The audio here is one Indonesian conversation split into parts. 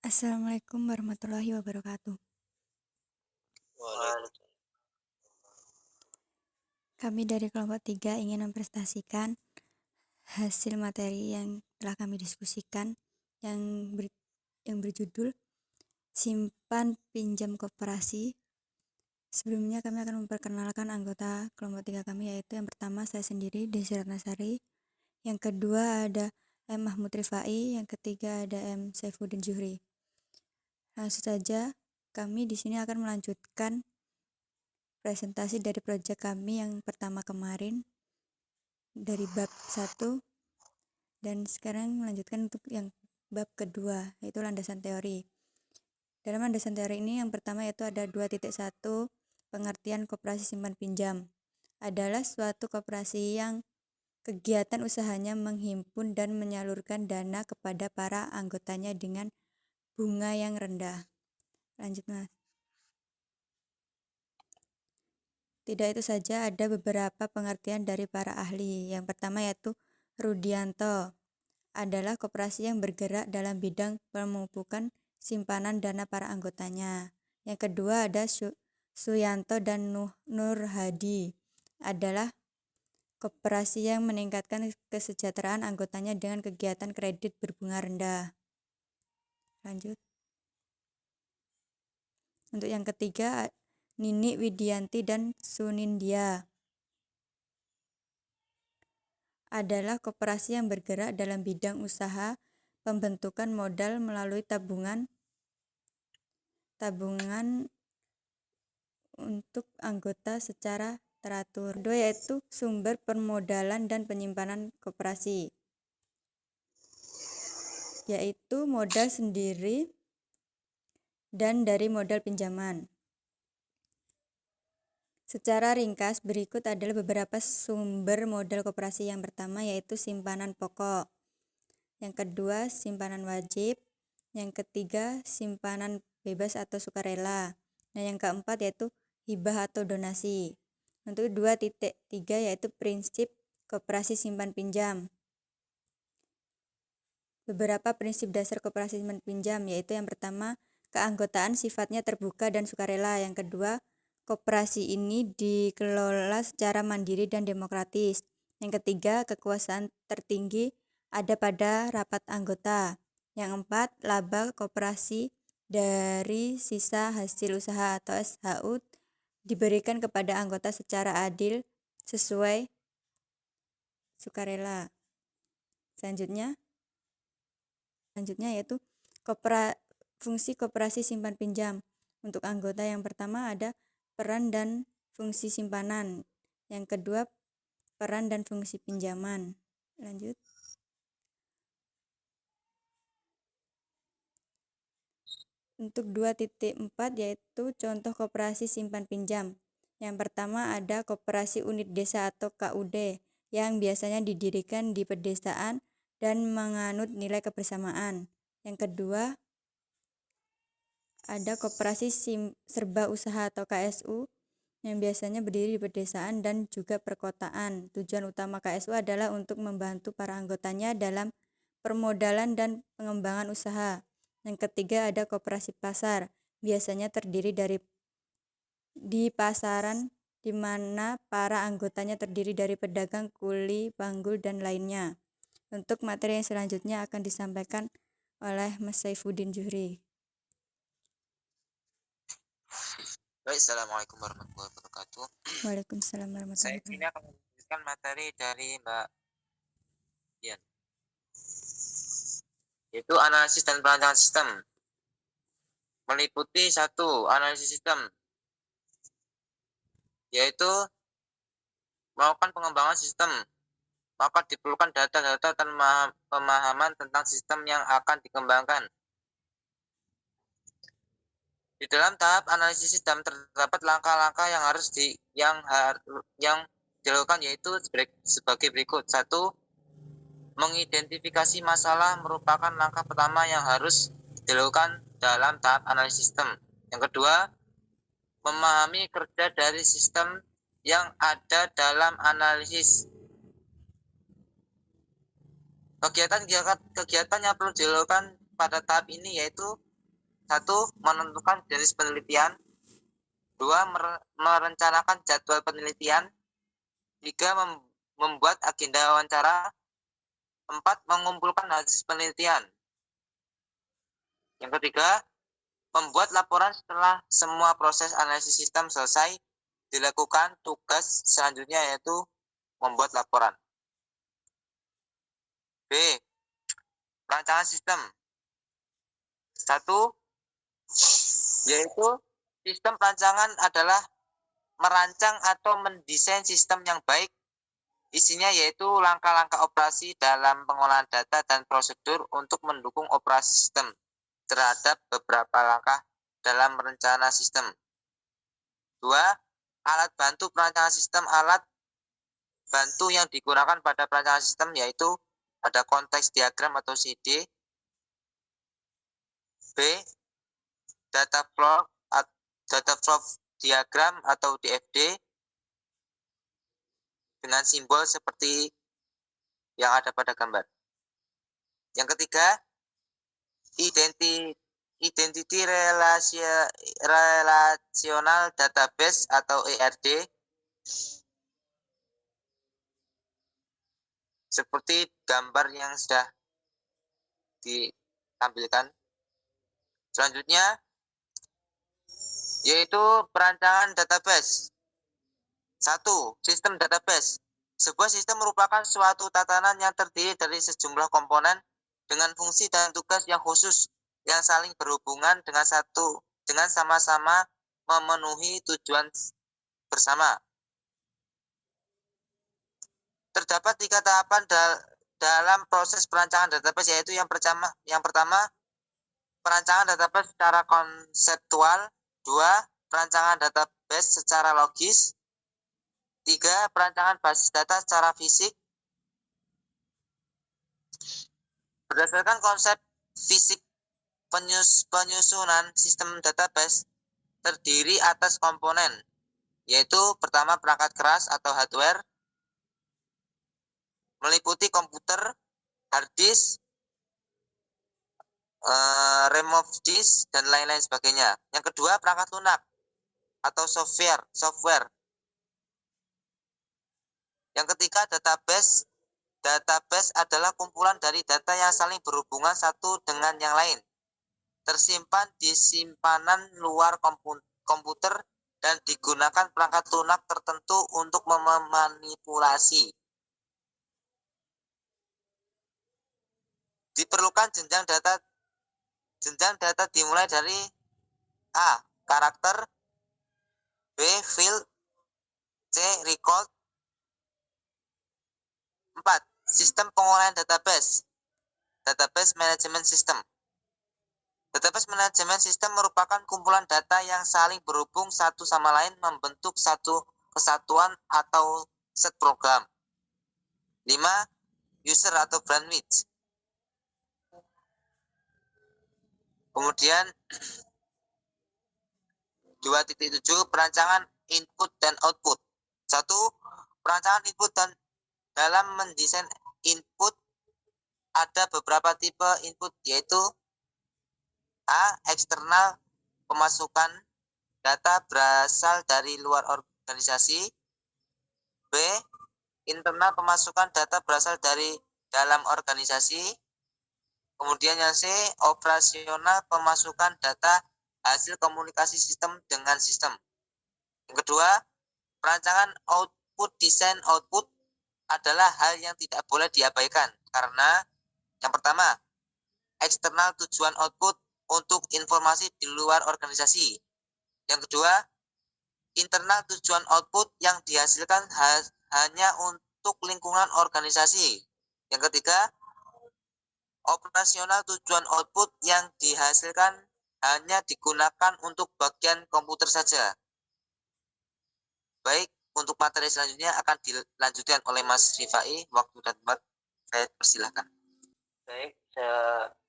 Assalamualaikum warahmatullahi wabarakatuh. Waalaikumsalam. Kami dari kelompok 3 ingin mempresentasikan hasil materi yang telah kami diskusikan yang, berjudul Simpan Pinjam Koperasi. Sebelumnya kami akan memperkenalkan anggota kelompok 3 kami, yaitu yang pertama saya sendiri, Desi Ratnasari. Yang kedua ada M. Mahmud Rifai. Yang ketiga ada M. Saifuddin Zuhri. Langsung saja, kami di sini akan melanjutkan presentasi dari proyek kami yang pertama kemarin dari bab 1, dan sekarang melanjutkan untuk yang bab kedua, yaitu landasan teori. Dalam landasan teori ini yang pertama yaitu ada 2.1, pengertian koperasi simpan pinjam. Adalah suatu koperasi yang kegiatan usahanya menghimpun dan menyalurkan dana kepada para anggotanya dengan bunga yang rendah. Lanjut, Mas. Tidak itu saja, ada beberapa pengertian dari para ahli. Yang pertama yaitu Rudianto adalah koperasi yang bergerak dalam bidang pemupukan simpanan dana para anggotanya. Yang kedua ada Suyanto dan Nur Hadi adalah koperasi yang meningkatkan kesejahteraan anggotanya dengan kegiatan kredit berbunga rendah. Lanjut. Untuk yang ketiga, Nini Widianti dan Sunindia adalah koperasi yang bergerak dalam bidang usaha pembentukan modal melalui tabungan untuk anggota secara teratur. Kedua yaitu sumber permodalan dan penyimpanan koperasi, yaitu modal sendiri dan dari modal pinjaman. Secara ringkas, berikut adalah beberapa sumber modal koperasi. Yang pertama yaitu simpanan pokok. Yang kedua, simpanan wajib. Yang ketiga, simpanan bebas atau sukarela. Nah, yang keempat yaitu hibah atau donasi. Untuk 2.3 yaitu prinsip koperasi simpan pinjam. Beberapa prinsip dasar koperasi simpan pinjam yaitu yang pertama, keanggotaan sifatnya terbuka dan sukarela. Yang kedua, koperasi ini dikelola secara mandiri dan demokratis. Yang ketiga, kekuasaan tertinggi ada pada rapat anggota. Yang empat, laba koperasi dari sisa hasil usaha atau SHU diberikan kepada anggota secara adil sesuai sukarela. Selanjutnya yaitu fungsi koperasi simpan pinjam. Untuk anggota yang pertama ada peran dan fungsi simpanan. Yang kedua, peran dan fungsi pinjaman. Lanjut. Untuk 2.4 yaitu contoh koperasi simpan pinjam. Yang pertama ada koperasi unit desa atau KUD yang biasanya didirikan di pedesaan dan menganut nilai kebersamaan. Yang kedua ada koperasi serba usaha atau KSU yang biasanya berdiri di pedesaan dan juga perkotaan. Tujuan utama KSU adalah untuk membantu para anggotanya dalam permodalan dan pengembangan usaha. Yang ketiga ada koperasi pasar, biasanya terdiri di pasaran di mana para anggotanya terdiri dari pedagang, kuli, panggul, dan lainnya. Untuk materi yang selanjutnya akan disampaikan oleh Mas Saifuddin Zuhri. Baik, Assalamualaikum warahmatullahi wabarakatuh. Waalaikumsalam warahmatullahi Saya wabarakatuh. ini akan melanjutkan materi dari Mbak Dian, yaitu analisis dan perancangan sistem. Meliputi 1. Analisis sistem, yaitu melakukan pengembangan sistem, maka diperlukan data-data dan pemahaman tentang sistem yang akan dikembangkan. Di dalam tahap analisis sistem terdapat langkah-langkah yang dilakukan, yaitu sebagai berikut. 1. Mengidentifikasi masalah merupakan langkah pertama yang harus dilakukan dalam tahap analisis sistem. Yang kedua, memahami kerja dari sistem yang ada dalam analisis. Kegiatan yang perlu dilakukan pada tahap ini yaitu Satu, menentukan jenis penelitian. Dua, merencanakan jadwal penelitian. Tiga, membuat agenda wawancara. Empat, mengumpulkan hasil penelitian. Yang ketiga, membuat laporan setelah semua proses analisis sistem selesai dilakukan. Tugas selanjutnya yaitu membuat laporan. B. Perancangan sistem. Satu, yaitu sistem perancangan adalah merancang atau mendesain sistem yang baik. Isinya yaitu langkah-langkah operasi dalam pengolahan data dan prosedur untuk mendukung operasi sistem terhadap beberapa langkah dalam rencana sistem. Dua, alat bantu perancangan sistem. Alat bantu yang digunakan pada perancangan sistem yaitu ada konteks diagram atau CD. B. Data flow diagram atau DFD dengan simbol seperti yang ada pada gambar. Yang ketiga, Identity Relational Database atau ERD, seperti gambar yang sudah ditampilkan. Selanjutnya, yaitu perancangan database. Satu, sistem database. Sebuah sistem merupakan suatu tatanan yang terdiri dari sejumlah komponen dengan fungsi dan tugas yang khusus yang saling berhubungan dengan sama-sama memenuhi tujuan bersama. Terdapat 3 tahapan dalam proses perancangan database, yaitu yang pertama perancangan database secara konseptual. 2, perancangan database secara logis. 3, perancangan basis data secara fisik. Berdasarkan konsep fisik, penyusunan sistem database terdiri atas komponen, yaitu pertama perangkat keras atau hardware, meliputi komputer, hard disk, RAM of disk, dan lain-lain sebagainya. Yang kedua perangkat lunak atau software. Yang ketiga database. Database adalah kumpulan dari data yang saling berhubungan satu dengan yang lain, tersimpan di simpanan luar komputer dan digunakan perangkat lunak tertentu untuk memanipulasi. Diperlukan jenjang data dimulai dari A. Karakter, B. Field, C. Record. 4. Sistem pengolahan database. Database Management System. Database Management System merupakan kumpulan data yang saling berhubung satu sama lain membentuk satu kesatuan atau set program. 5. User atau bandwidth. Kemudian 2.7 perancangan input dan output. 1. Perancangan input dan dalam mendesain input ada beberapa tipe input, yaitu A. Eksternal, pemasukan data berasal dari luar organisasi. B. Internal, pemasukan data berasal dari dalam organisasi. Kemudian yang C. Operasional, pemasukan data hasil komunikasi sistem dengan sistem. Yang kedua, perancangan output desain output adalah hal yang tidak boleh diabaikan karena yang pertama, eksternal tujuan output untuk informasi di luar organisasi. Yang kedua, internal tujuan output yang dihasilkan hanya untuk lingkungan organisasi. Yang ketiga, operasional tujuan output yang dihasilkan hanya digunakan untuk bagian komputer saja. Baik, untuk materi selanjutnya akan dilanjutkan oleh Mas Rifai. Waktu dan tempat saya persilahkan. Baik,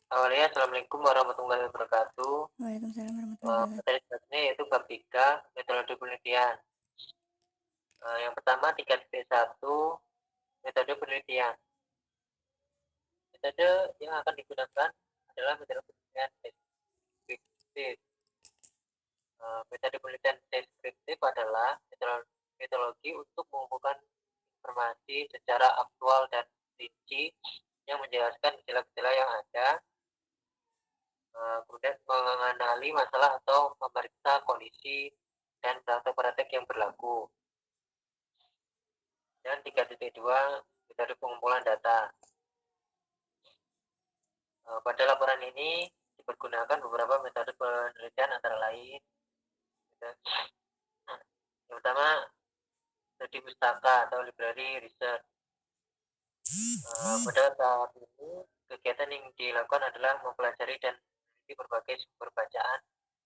awalnya Assalamualaikum warahmatullahi wabarakatuh. Waalaikumsalam warahmatullahi wabarakatuh. Materi selanjutnya yaitu bab 3, metode penelitian. Yang pertama 3.1, metode penelitian. Metode yang akan digunakan adalah metode penelitian adalah metodologi untuk mengumpulkan informasi secara aktual dan rinci yang menjelaskan gejala-gejala yang ada, kemudian mengenali masalah atau memeriksa kondisi dan praktek-praktek yang berlaku. Dan 3.2 metode pengumpulan data. Pada laporan ini dipergunakan beberapa metode penelitian antara lain. Yang pertama, studi pustaka atau library research. Pada tahap ini, kegiatan yang dilakukan adalah mempelajari dan meneliti berbagai sumber bacaan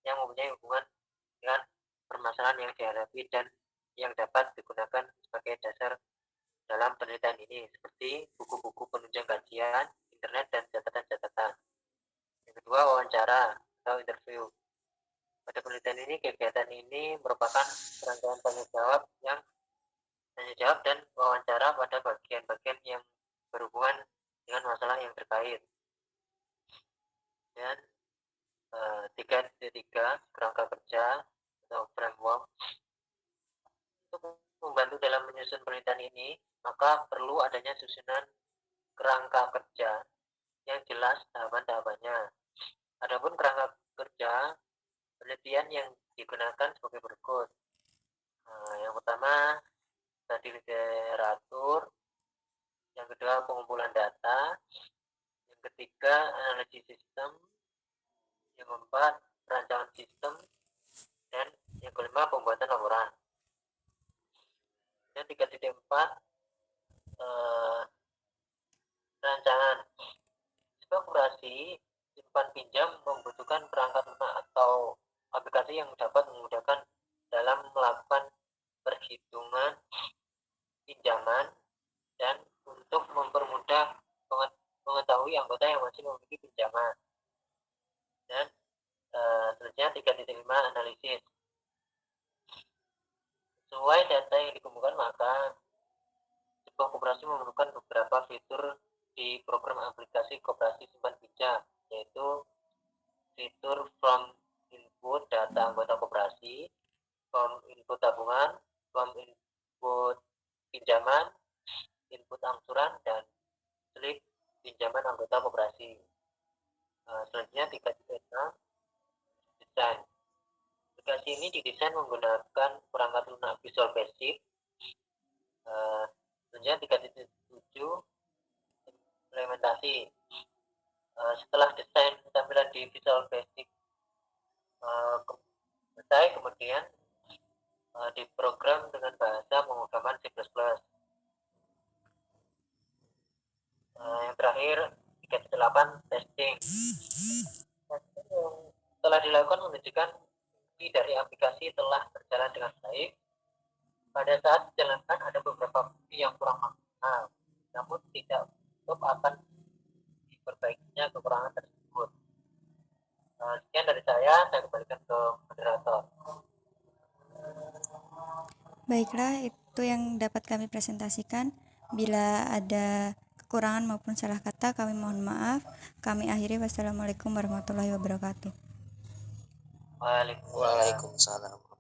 yang mempunyai hubungan dengan permasalahan yang dihadapi dan yang dapat digunakan sebagai dasar dalam penelitian ini, seperti buku-buku penunjang kajian, internet, dan catatan-catatan. Yang kedua, wawancara atau interview. Pada penelitian ini, kegiatan ini merupakan serangkaian tanya jawab dan wawancara pada bagian-bagian yang berhubungan dengan masalah yang terkait. Dan 3.3 kerangka kerja atau framework. Untuk membantu dalam menyusun penelitian ini, maka perlu adanya susunan kerangka kerja yang jelas tahapan-tahapannya. Adapun kerangka kerja penelitian yang digunakan sebagai berikut. Yang pertama, studi literatur. Yang kedua, pengumpulan data. Yang ketiga, analisis sistem. Yang keempat, perancangan sistem. Dan yang kelima, pembuatan laporan. Dan 3.4, rancangan. Sebuah koperasi simpan pinjam membutuhkan perangkat lunak atau aplikasi yang dapat memudahkan dalam melakukan perhitungan pinjaman dan untuk mempermudah mengetahui anggota yang masih memiliki pinjaman. Dan selanjutnya 3.5 analisis. Sesuai data yang dikumpulkan, maka sebuah koperasi memerlukan beberapa fitur di program aplikasi koperasi simpan pinjam, yaitu fitur from input data anggota koperasi, from input tabungan, from input pinjaman, input angsuran, dan slip pinjaman anggota koperasi. Selanjutnya 3.6 desain. Aplikasi ini didesain menggunakan perangkat lunak Visual Basic. Selanjutnya 3.7 implementasi. Setelah desain tampilan di Visual Basic selesai, kemudian diprogram dengan bahasa pemrograman C++. Yang terakhir 3.8 testing. Testing yang telah dilakukan menunjukkan fungsi dari aplikasi telah berjalan dengan baik. Pada saat dijalankan ada beberapa fungsi yang kurang maksimal, namun tidak untuk akan diperbaikinya kekurangan tersebut. Sekian dari saya kembalikan ke moderator. Baiklah, itu yang dapat kami presentasikan. Bila ada kekurangan maupun salah kata, kami mohon maaf. Kami akhiri. Wassalamualaikum warahmatullahi wabarakatuh. Waalaikumsalam.